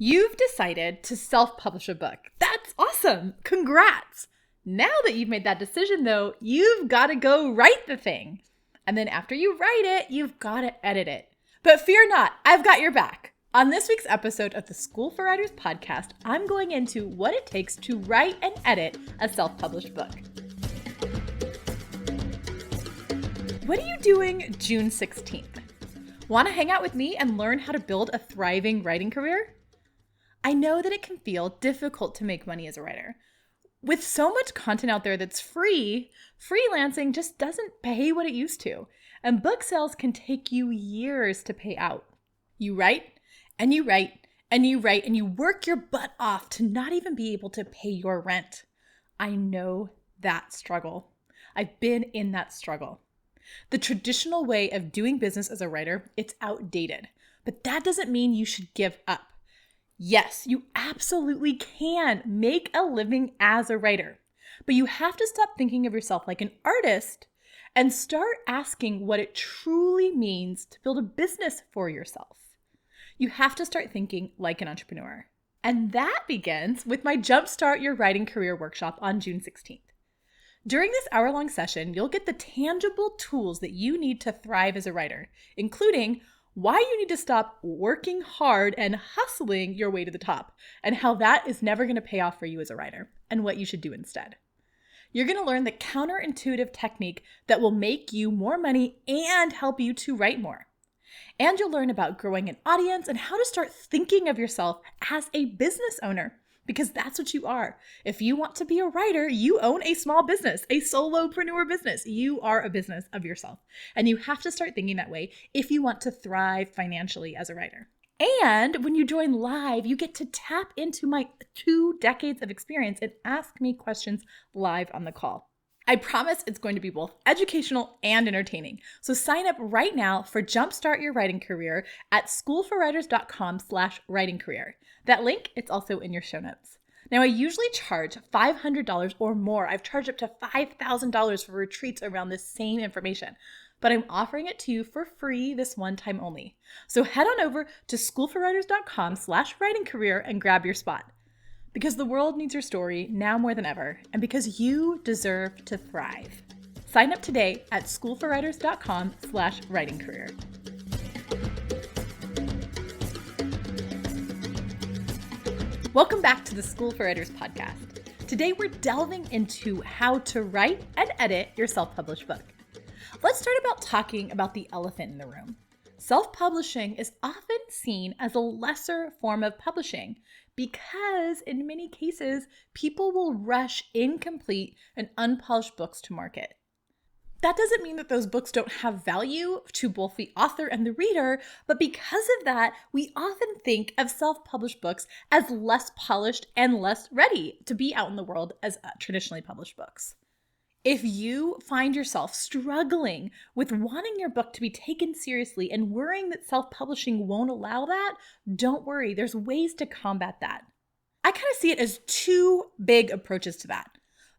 You've decided to self-publish a book. That's awesome. Congrats. Now that you've made that decision, though, you've got to go write the thing. And then after you write it, you've got to edit it. But fear not, I've got your back. On this week's episode of the School for Writers podcast, I'm going into what it takes to write and edit a self-published book. What are you doing June 16th? Want to hang out with me and learn how to build a thriving writing career? I know that it can feel difficult to make money as a writer. With so much content out there that's free, freelancing just doesn't pay what it used to. And book sales can take you years to pay out. You write, and you write, and you write, and you work your butt off to not even be able to pay your rent. I know that struggle. I've been in that struggle. The traditional way of doing business as a writer, it's outdated. But that doesn't mean you should give up. Yes, you absolutely can make a living as a writer, but you have to stop thinking of yourself like an artist and start asking what it truly means to build a business for yourself. You have to start thinking like an entrepreneur. And that begins with my Jumpstart Your Writing Career workshop on June 16th. During this hour-long session, you'll get the tangible tools that you need to thrive as a writer, including why you need to stop working hard and hustling your way to the top, and how that is never going to pay off for you as a writer, and what you should do instead. You're going to learn the counterintuitive technique that will make you more money and help you to write more. And you'll learn about growing an audience and how to start thinking of yourself as a business owner, because that's what you are. If you want to be a writer, you own a small business, a solopreneur business. You are a business of yourself. And you have to start thinking that way if you want to thrive financially as a writer. And when you join live, you get to tap into my 2 decades of experience and ask me questions live on the call. I promise it's going to be both educational and entertaining. So sign up right now for Jumpstart Your Writing Career at schoolforwriters.com/writing-career. That link, it's also in your show notes. Now, I usually charge $500 or more. I've charged up to $5,000 for retreats around this same information, but I'm offering it to you for free this one time only. So head on over to schoolforwriters.com/writing-career and grab your spot. Because the world needs your story now more than ever, and because you deserve to thrive. Sign up today at schoolforwriters.com/writing-career. Welcome back to the School for Writers podcast. Today we're delving into how to write and edit your self-published book. Let's start about talking about the elephant in the room. Self-publishing is often seen as a lesser form of publishing because in many cases, people will rush incomplete and unpolished books to market. That doesn't mean that those books don't have value to both the author and the reader, but because of that, we often think of self-published books as less polished and less ready to be out in the world as traditionally published books. If you find yourself struggling with wanting your book to be taken seriously and worrying that self-publishing won't allow that, don't worry, there's ways to combat that. I kind of see it as 2 big approaches to that.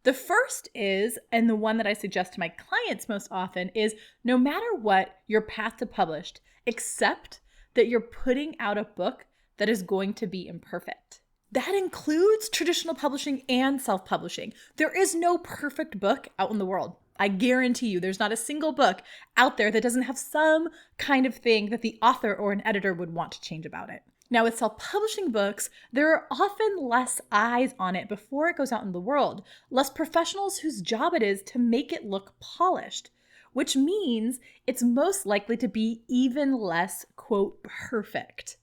The first is, and the one that I suggest to my clients most often, is no matter what your path to published, accept that you're putting out a book that is going to be imperfect. That includes traditional publishing and self-publishing. There is no perfect book out in the world. I guarantee you there's not a single book out there that doesn't have some kind of thing that the author or an editor would want to change about it. Now, with self-publishing books, there are often less eyes on it before it goes out in the world, less professionals whose job it is to make it look polished, which means it's most likely to be even less, quote, perfect.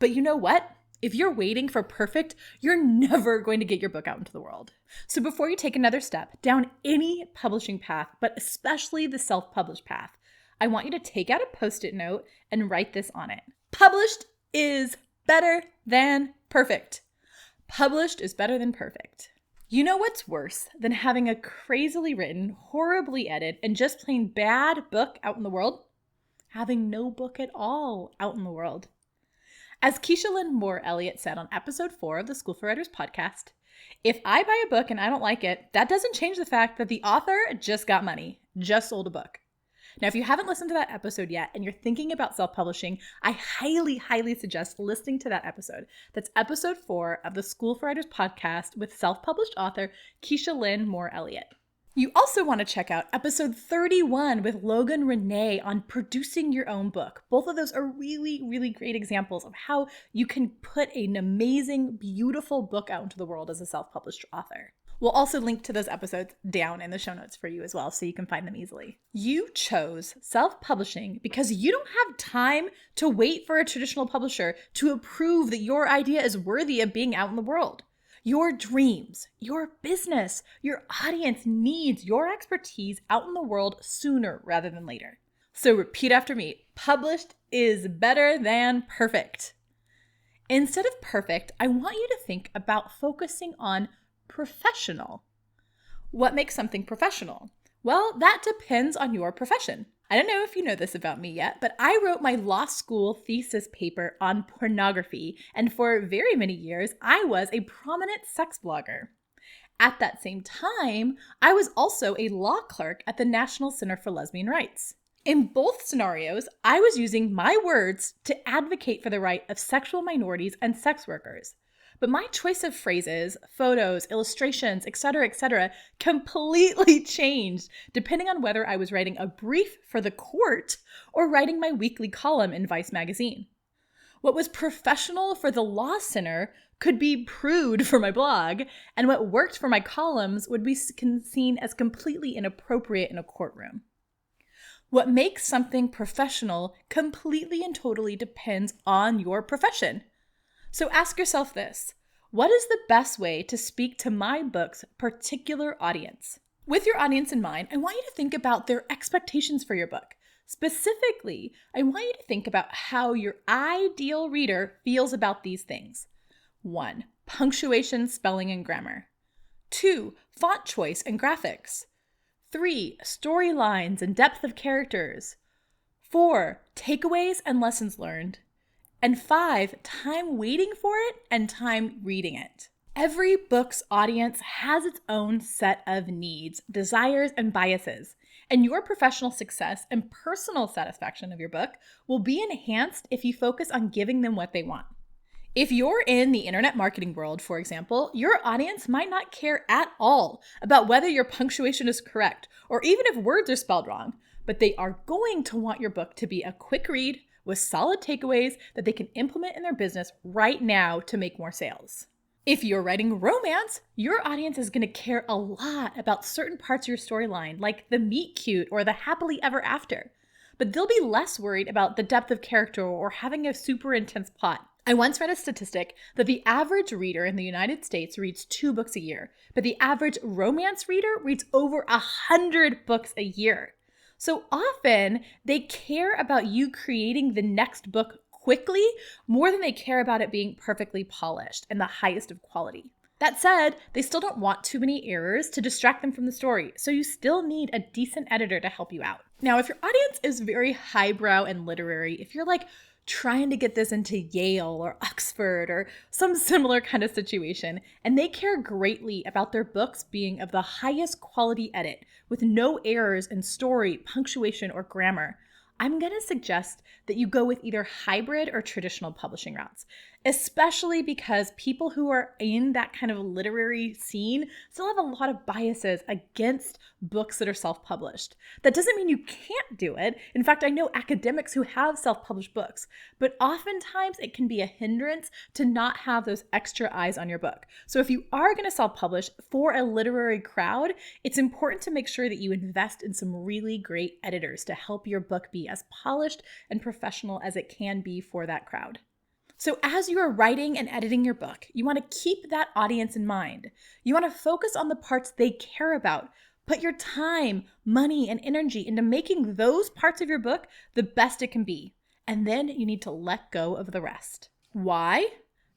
But you know what? If you're waiting for perfect, you're never going to get your book out into the world. So before you take another step down any publishing path, but especially the self-published path, I want you to take out a Post-it note and write this on it. Published is better than perfect. Published is better than perfect. You know what's worse than having a crazily written, horribly edited, and just plain bad book out in the world? Having no book at all out in the world. As Keisha Lynn Moore Elliott said on episode 4 of the School for Writers podcast, if I buy a book and I don't like it, that doesn't change the fact that the author just got money, just sold a book. Now, if you haven't listened to that episode yet and you're thinking about self-publishing, I highly, highly suggest listening to that episode. That's episode 4 of the School for Writers podcast with self-published author Keisha Lynn Moore Elliott. You also want to check out episode 31 with Logan Renee on producing your own book. Both of those are really, really great examples of how you can put an amazing, beautiful book out into the world as a self-published author. We'll also link to those episodes down in the show notes for you as well, so you can find them easily. You chose self-publishing because you don't have time to wait for a traditional publisher to approve that your idea is worthy of being out in the world. Your dreams, your business, your audience needs your expertise out in the world sooner rather than later. So repeat after me, published is better than perfect. Instead of perfect, I want you to think about focusing on professional. What makes something professional? Well, that depends on your profession. I don't know if you know this about me yet, but I wrote my law school thesis paper on pornography, and for very many years, I was a prominent sex blogger. At that same time, I was also a law clerk at the National Center for Lesbian Rights. In both scenarios, I was using my words to advocate for the right of sexual minorities and sex workers. But my choice of phrases, photos, illustrations, etc., completely changed depending on whether I was writing a brief for the court or writing my weekly column in Vice magazine. What was professional for the law center could be prude for my blog, and what worked for my columns would be seen as completely inappropriate in a courtroom. What makes something professional completely and totally depends on your profession. So ask yourself this: what is the best way to speak to my book's particular audience? With your audience in mind, I want you to think about their expectations for your book. Specifically, I want you to think about how your ideal reader feels about these things. 1. Punctuation, spelling, and grammar. 2. Font choice and graphics. 3. Storylines and depth of characters. 4. Takeaways and lessons learned. And 5, time waiting for it and time reading it. Every book's audience has its own set of needs, desires, and biases, and your professional success and personal satisfaction of your book will be enhanced if you focus on giving them what they want. If you're in the internet marketing world, for example, your audience might not care at all about whether your punctuation is correct or even if words are spelled wrong, but they are going to want your book to be a quick read with solid takeaways that they can implement in their business right now to make more sales. If you're writing romance, your audience is going to care a lot about certain parts of your storyline, like the meet cute or the happily ever after. But they'll be less worried about the depth of character or having a super intense plot. I once read a statistic that the average reader in the United States reads 2 books a year, but the average romance reader reads over 100 books a year. So often, they care about you creating the next book quickly more than they care about it being perfectly polished and the highest of quality. That said, they still don't want too many errors to distract them from the story, so you still need a decent editor to help you out. Now, if your audience is very highbrow and literary, if you're like trying to get this into Yale or Oxford or some similar kind of situation, and they care greatly about their books being of the highest quality edit with no errors in story, punctuation, or grammar, I'm going to suggest that you go with either hybrid or traditional publishing routes, especially because people who are in that kind of literary scene still have a lot of biases against books that are self-published. That doesn't mean you can't do it. In fact, I know academics who have self-published books, but oftentimes it can be a hindrance to not have those extra eyes on your book. So if you are going to self-publish for a literary crowd, it's important to make sure that you invest in some really great editors to help your book be as polished and professional as it can be for that crowd. So as you are writing and editing your book, you want to keep that audience in mind. You want to focus on the parts they care about. Put your time, money, and energy into making those parts of your book the best it can be. And then you need to let go of the rest. Why?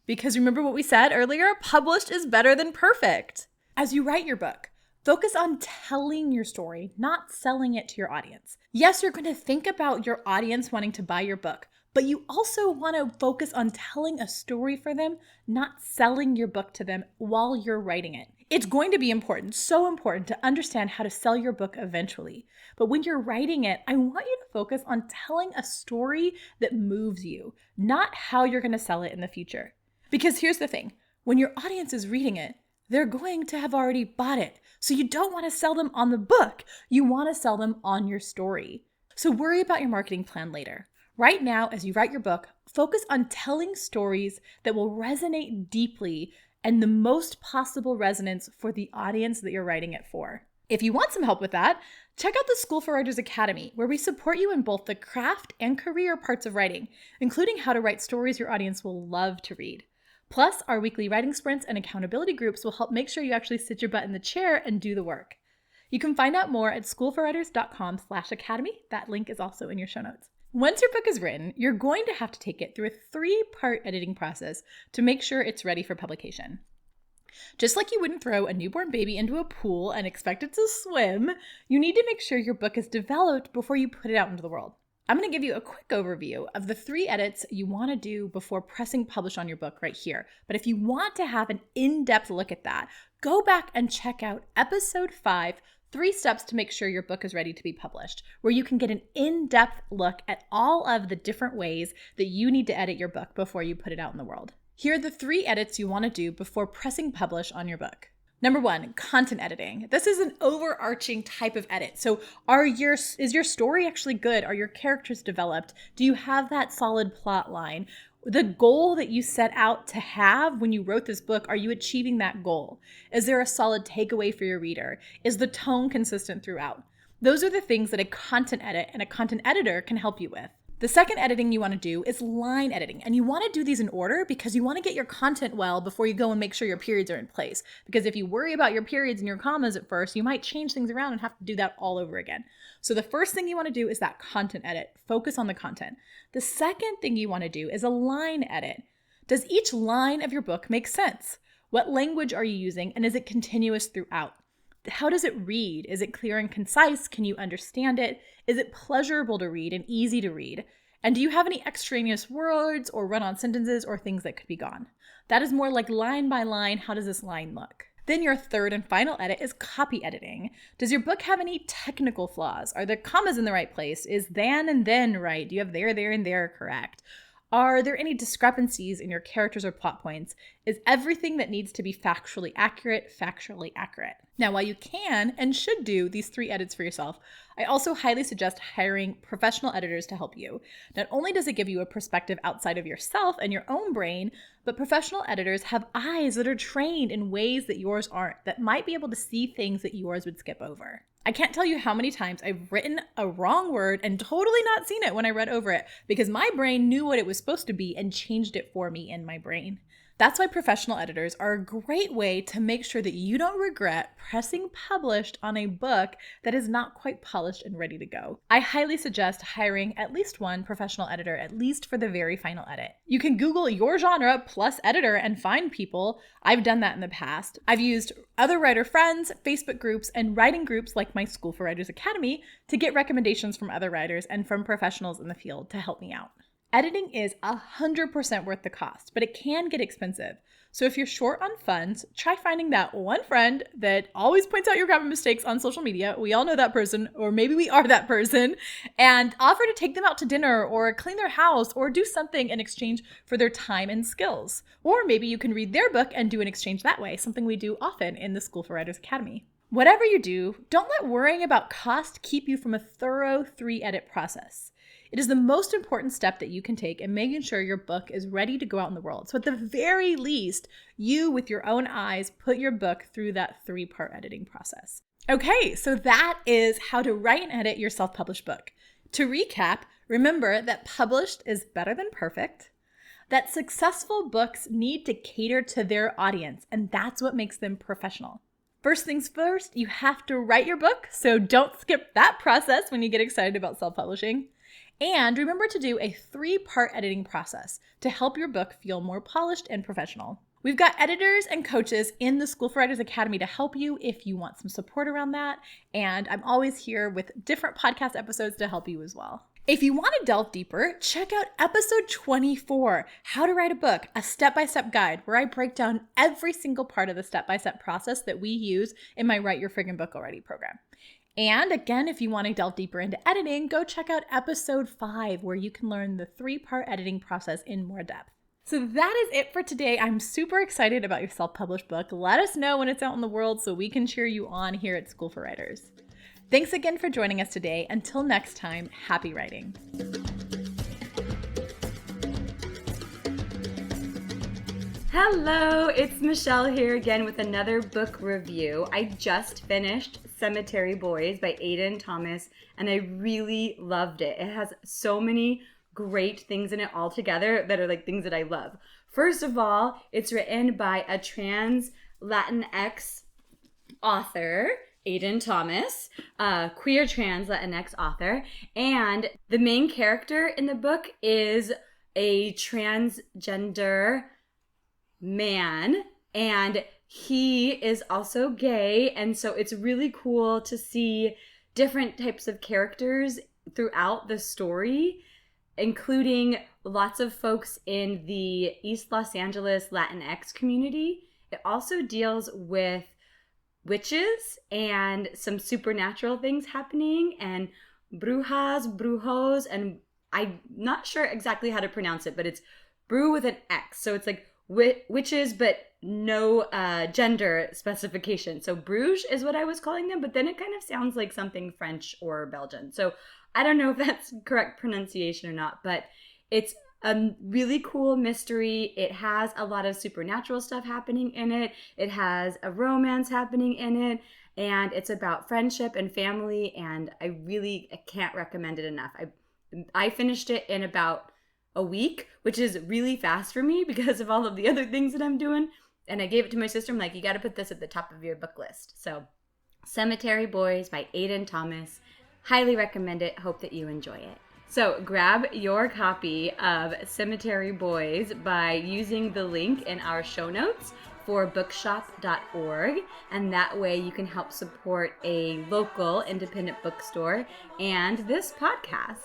Because remember what we said earlier? Published is better than perfect. As you write your book, focus on telling your story, not selling it to your audience. Yes, you're going to think about your audience wanting to buy your book, but you also want to focus on telling a story for them, not selling your book to them while you're writing it. It's going to be important, so important to understand how to sell your book eventually. But when you're writing it, I want you to focus on telling a story that moves you, not how you're going to sell it in the future. Because here's the thing, when your audience is reading it, they're going to have already bought it. So you don't want to sell them on the book. You want to sell them on your story. So worry about your marketing plan later. Right now, as you write your book, focus on telling stories that will resonate deeply and the most possible resonance for the audience that you're writing it for. If you want some help with that, check out the School for Writers Academy, where we support you in both the craft and career parts of writing, including how to write stories your audience will love to read. Plus, our weekly writing sprints and accountability groups will help make sure you actually sit your butt in the chair and do the work. You can find out more at schoolforwriters.com/academy. That link is also in your show notes. Once your book is written, you're going to have to take it through a 3-part editing process to make sure it's ready for publication. Just like you wouldn't throw a newborn baby into a pool and expect it to swim, you need to make sure your book is developed before you put it out into the world. I'm going to give you a quick overview of the 3 edits you want to do before pressing publish on your book right here. But if you want to have an in-depth look at that, go back and check out episode 5, 3 steps to make sure your book is ready to be published, where you can get an in-depth look at all of the different ways that you need to edit your book before you put it out in the world. Here are the 3 edits you want to do before pressing publish on your book. Number 1, content editing. This is an overarching type of edit. So is your story actually good? Are your characters developed? Do you have that solid plot line? The goal that you set out to have when you wrote this book, are you achieving that goal? Is there a solid takeaway for your reader? Is the tone consistent throughout? Those are the things that a content edit and a content editor can help you with. The second editing you want to do is line editing, and you want to do these in order because you want to get your content well before you go and make sure your periods are in place. Because if you worry about your periods and your commas at first, you might change things around and have to do that all over again. So the first thing you want to do is that content edit. Focus on the content. The second thing you want to do is a line edit. Does each line of your book make sense? What language are you using, and is it continuous throughout? How does it read? Is it clear and concise? Can you understand it? Is it pleasurable to read and easy to read? And do you have any extraneous words or run-on sentences or things that could be gone? That is more like line by line, how does this line look? Then your third and final edit is copy editing. Does your book have any technical flaws? Are the commas in the right place? Is than and then right? Do you have there, and there correct? Are there any discrepancies in your characters or plot points? Is everything that needs to be factually accurate? Now, while you can and should do these 3 edits for yourself, I also highly suggest hiring professional editors to help you. Not only does it give you a perspective outside of yourself and your own brain, but professional editors have eyes that are trained in ways that yours aren't, that might be able to see things that yours would skip over. I can't tell you how many times I've written a wrong word and totally not seen it when I read over it because my brain knew what it was supposed to be and changed it for me in my brain. That's why professional editors are a great way to make sure that you don't regret pressing published on a book that is not quite polished and ready to go. I highly suggest hiring at least one professional editor, at least for the very final edit. You can Google your genre plus editor and find people. I've done that in the past. I've used other writer friends, Facebook groups, and writing groups like my School for Writers Academy to get recommendations from other writers and from professionals in the field to help me out. Editing is 100% worth the cost, but it can get expensive. So if you're short on funds, try finding that one friend that always points out your grammar mistakes on social media. We all know that person, or maybe we are that person, and offer to take them out to dinner or clean their house or do something in exchange for their time and skills. Or maybe you can read their book and do an exchange that way, something we do often in the School for Writers Academy. Whatever you do, don't let worrying about cost keep you from a thorough 3-edit process. It is the most important step that you can take in making sure your book is ready to go out in the world. So at the very least, you with your own eyes put your book through that 3-part editing process. Okay, so that is how to write and edit your self-published book. To recap, remember that published is better than perfect, that successful books need to cater to their audience, and that's what makes them professional. First things first, you have to write your book, so don't skip that process when you get excited about self-publishing. And remember to do a 3-part editing process to help your book feel more polished and professional. We've got editors and coaches in the School for Writers Academy to help you if you want some support around that. And I'm always here with different podcast episodes to help you as well. If you want to delve deeper, check out episode 24, How to Write a Book, a step-by-step guide where I break down every single part of the step-by-step process that we use in my Write Your Friggin' Book Already program. And again, if you want to delve deeper into editing, go check out episode 5 where you can learn the 3-part editing process in more depth. So that is it for today. I'm super excited about your self-published book. Let us know when it's out in the world so we can cheer you on here at School for Writers. Thanks again for joining us today. Until next time, happy writing. Hello, it's Michelle here again with another book review. I just finished Cemetery Boys by Aiden Thomas, and I really loved it. It has so many great things in it all together that are like things that I love. First of all, it's written by a trans Latinx author, Aiden Thomas, a queer trans Latinx author, and the main character in the book is a transgender man, and he is also gay, and so it's really cool to see different types of characters throughout the story, including lots of folks in the East Los Angeles Latinx community. It also deals with witches and some supernatural things happening, and brujas, brujos, and I'm not sure exactly how to pronounce it, but it's brew with an X. So it's like witches, but no gender specification. So Bruges is what I was calling them, but then it kind of sounds like something French or Belgian. So I don't know if that's correct pronunciation or not, but it's a really cool mystery. It has a lot of supernatural stuff happening in it. It has a romance happening in it, and it's about friendship and family, and I can't recommend it enough. I finished it in about a week, which is really fast for me because of all of the other things that I'm doing, and I gave it to my sister. I'm like, you got to put this at the top of your book list. So Cemetery Boys by Aiden Thomas. Highly recommend it. Hope that you enjoy it. So grab your copy of Cemetery Boys by using the link in our show notes for bookshop.org, and that way you can help support a local independent bookstore and this podcast.